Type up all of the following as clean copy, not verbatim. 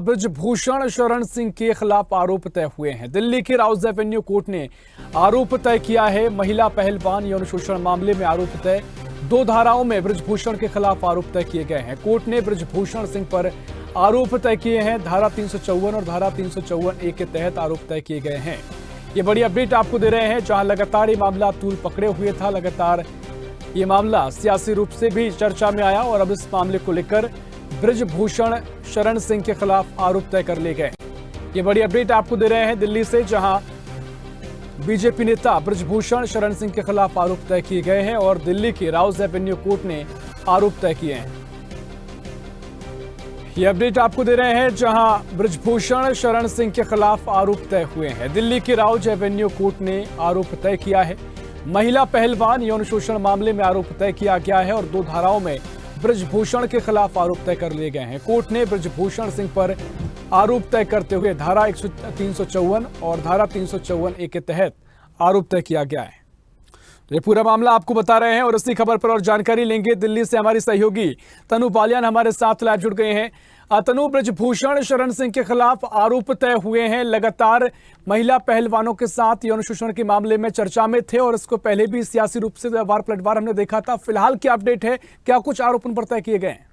ब्रजभूषण शरण सिंह के खिलाफ आरोप तय हुए हैं। दिल्ली की राउज एवेन्यू कोर्ट ने आरोप तय किया है। महिला पहलवान यौन शोषण मामले में आरोप तय। 2 धाराओं में ब्रजभूषण के खिलाफ आरोप तय किए गए हैं। कोर्ट ने ब्रजभूषण सिंह पर आरोप तय किए हैं। धारा 354 और धारा 354A के तहत आरोप तय किए गए हैं। ये बड़ी अपडेट आपको दे रहे हैं, जहां लगातार ये मामला तूल पकड़े हुए था। लगातार ये मामला सियासी रूप से भी चर्चा में आया और अब इस मामले को लेकर ब्रजभूषण शरण सिंह के खिलाफ आरोप तय कर लिए गए। ये बड़ी अपडेट आपको दे रहे हैं दिल्ली से, जहां बीजेपी नेता ब्रजभूषण शरण सिंह के खिलाफ आरोप तय किए गए हैं और दिल्ली की राउज एवेन्यू कोर्ट ने आरोप तय किए हैं। ये अपडेट आपको दे रहे हैं, जहां ब्रजभूषण शरण सिंह के खिलाफ आरोप तय हुए हैं। दिल्ली की राउज एवेन्यू कोर्ट ने आरोप तय किया है। महिला पहलवान यौन शोषण मामले में आरोप तय किया गया है और 2 धाराओं में ब्रजभूषण के खिलाफ आरोप तय कर लिए गए हैं। कोर्ट ने ब्रजभूषण सिंह पर आरोप तय करते हुए धारा 354 और धारा 354A के तहत आरोप तय किया गया है। तो ये पूरा मामला आपको बता रहे हैं और इसी खबर पर और जानकारी लेंगे। दिल्ली से हमारी सहयोगी तनु बालियान हमारे साथ लाइव जुड़ गए हैं। तनु, ब्रजभूषण शरण सिंह के खिलाफ आरोप तय हुए हैं। लगातार महिला पहलवानों के साथ यौन शोषण के मामले में चर्चा में थे और इसको पहले भी सियासी रूप से वार पलटवार हमने देखा था। फिलहाल क्या अपडेट है, क्या कुछ आरोप उन पर तय किए गए हैं?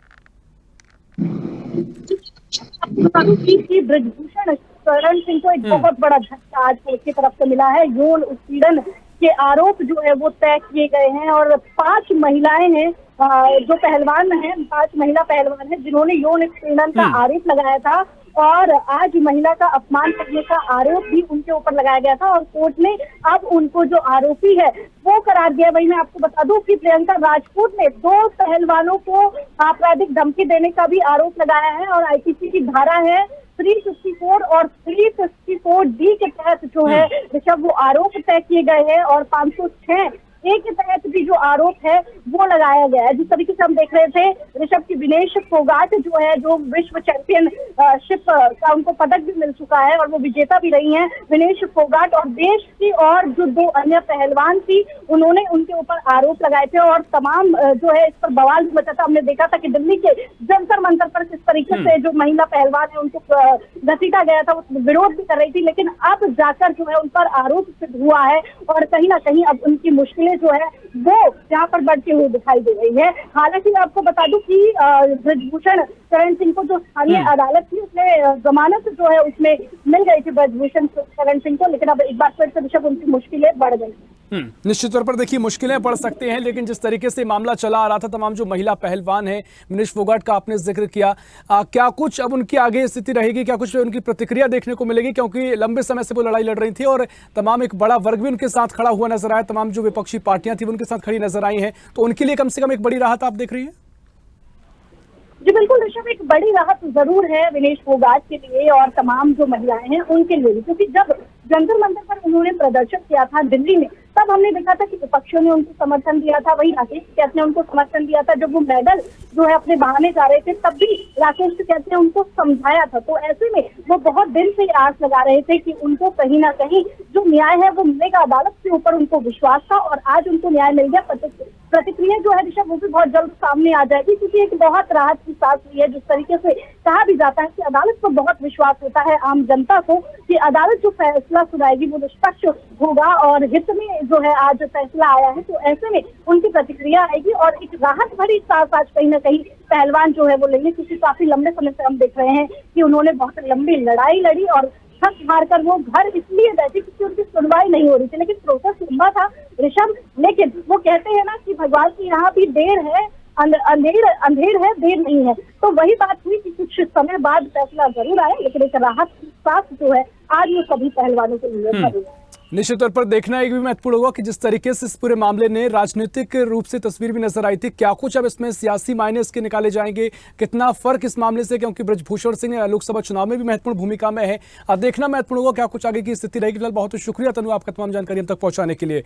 ब्रजभूषण शरण सिंह को एक बहुत बड़ा झटका आज कोर्ट की तरफ से मिला है। यौन उत्पीड़न के आरोप जो है वो तय किए गए हैं और 5 महिलाएं हैं जो पहलवान हैं, 5 महिला पहलवान हैं जिन्होंने यौन उत्पीड़न का आरोप लगाया था और आज महिला का अपमान करने का आरोप भी उनके ऊपर लगाया गया था और कोर्ट ने अब उनको जो आरोपी है वो करार दिया। वही मैं आपको बता दूं कि प्रियंका राजपूत ने 2 पहलवानों को आपराधिक धमकी देने का भी आरोप लगाया है और आईपीसी की धारा है 354 और 354D के तहत जो है ऋषभ वो आरोप तय किए गए हैं और 506A के तहत भी जो आरोप है वो लगाया गया है। जिस तरीके से हम देख रहे थे ऋषभ की विनेश फोगाट जो है, जो विश्व चैंपियनशिप का उनको पदक भी मिल चुका है और वो विजेता भी रही हैं। विनेश फोगाट और देश की और जो 2 अन्य पहलवान थी उन्होंने उनके ऊपर आरोप लगाए थे और तमाम जो है इस पर बवाल भी मचा था। हमने देखा था कि दिल्ली के जंतर मंतर पर किस तरीके से जो महिला पहलवान है उनको घसीटा गया था, वो विरोध भी कर रही थी, लेकिन अब जाकर जो है उन पर आरोप सिद्ध हुआ है और कहीं ना कहीं अब उनकी मुश्किलें जो है वो यहाँ पर बढ़ती हुई दिखाई दे रही है। हालांकि मैं आपको बता दूं कि ब्रजभूषण शरण सिंह को जो स्थानीय अदालत थी उसने जमानत जो है उसमें मिल गई थी ब्रजभूषण शरण सिंह को, लेकिन अब एक बार फिर से ऋषभ उनकी मुश्किलें बढ़ गई। निश्चित तौर पर देखिए मुश्किलें बढ़ सकती हैं, लेकिन जिस तरीके से मामला चला आ रहा था, तमाम जो महिला पहलवान हैं, विनेश फोगाट का आपने जिक्र किया, क्या कुछ अब उनकी आगे स्थिति रहेगी, क्या कुछ उनकी प्रतिक्रिया देखने को मिलेगी? क्योंकि लंबे समय से वो लड़ाई लड़ रही थी और तमाम एक बड़ा वर्ग भी उनके साथ खड़ा हुआ नजर आया, तमाम जो विपक्षी पार्टियां थी उनके साथ खड़ी नजर आई हैं, तो उनके लिए कम से कम एक बड़ी राहत आप देख रही है? जी बिल्कुल ऋषभ, एक बड़ी राहत जरूर है विनेश फोगाट के लिए और तमाम जो महिलाएं हैं उनके लिए, क्योंकि जब जंतर मंतर पर उन्होंने प्रदर्शन किया था दिल्ली में तब हमने देखा था कि विपक्षियों ने उनको समर्थन दिया था, वही राकेश टिकैत ने उनको समर्थन दिया था। जब वो मेडल जो है अपने बहाने जा रहे थे तब भी राकेश टिकैत ने उनको समझाया था। तो ऐसे में वो बहुत दिन से आस लगा रहे थे कि उनको कहीं ना कहीं जो न्याय है वो मिलेगा। अदालत के ऊपर उनको विश्वास था और आज उनको न्याय मिल गया। प्रतिक्रिया जो है ऋषभ वो भी बहुत जल्द सामने आ जाएगी, क्योंकि एक बहुत राहत की सांस ली है। जिस तरीके से कहा भी जाता है कि अदालत को बहुत विश्वास होता है आम जनता को कि अदालत जो फैसला सुनाएगी वो निष्पक्ष होगा और हित में जो है आज फैसला आया है, तो ऐसे में उनकी प्रतिक्रिया आएगी और एक राहत भरी सांस आज कहीं ना कहीं पहलवान जो है वो लेंगे, क्योंकि काफी लंबे समय से हम देख रहे हैं कि उन्होंने बहुत लंबी लड़ाई लड़ी और थक हार कर वो घर इसलिए बैठे क्योंकि उनकी सुनवाई नहीं हो रही थी। लेकिन प्रोसेस लंबा था ऋषभ, लेकिन वो कहते हैं ना कि भगवान की यहाँ भी देर है, अंधेर है, देर नहीं है। तो वही बात हुई कि कुछ समय बाद फैसला जरूर आया, लेकिन एक राहत की सांस जो है आज वो सभी पहलवानों के लिए निश्चित तौर पर देखना एक भी महत्वपूर्ण होगा कि जिस तरीके से इस पूरे मामले ने राजनीतिक रूप से तस्वीर भी नजर आई थी, क्या कुछ अब इसमें सियासी मायने इसके निकाले जाएंगे, कितना फर्क इस मामले से, क्योंकि ब्रजभूषण सिंह लोकसभा चुनाव में भी महत्वपूर्ण भूमिका में है। अब देखना महत्वपूर्ण होगा क्या कुछ आगे की स्थिति रहेगी। फिलहाल बहुत शुक्रिया तनु, आपका तमाम जानकारी हम तक पहुंचाने के लिए।